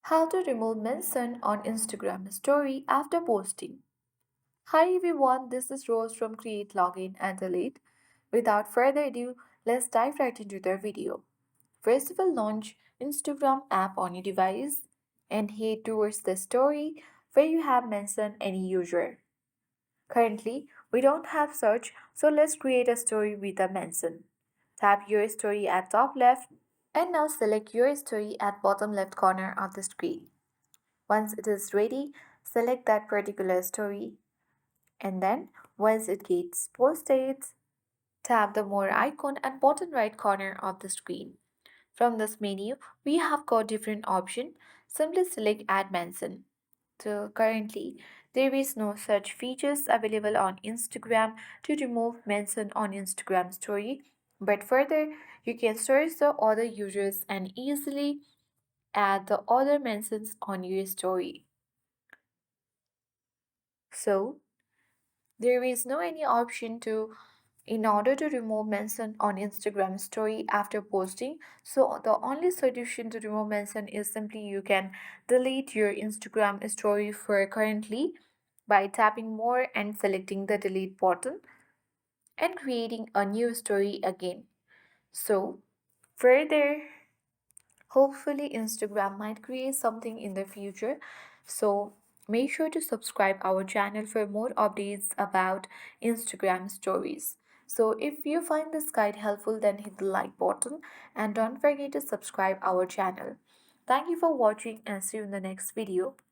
How to remove mention on Instagram story after posting. Hi everyone, this is Rose from Create Login and Delete. Without further ado, let's dive right into the video. First of all, launch Instagram app on your device and head towards the story where you have mentioned any user. Currently, we don't have search, so let's create a story with a mention. Tap your story at top left and now select your story at bottom left corner of the screen. Once it is ready, select that particular story and then once it gets posted, tap the more icon at bottom right corner of the screen. From this menu, we have got different options. Simply select add mention. So currently, there is no such features available on Instagram to remove mention on Instagram story. But further, you can search the other users and easily add the other mentions on your story. So there is no any option to in order to remove mention on Instagram story after posting. So the only solution to remove mention is simply you can delete your Instagram story for currently by tapping more and selecting the delete button and creating a new story again. So further, hopefully Instagram might create something in the future. So make sure to subscribe our channel for more updates about Instagram stories. So if you find this guide helpful, then hit the like button and don't forget to subscribe our channel. Thank you for watching and see you in the next video.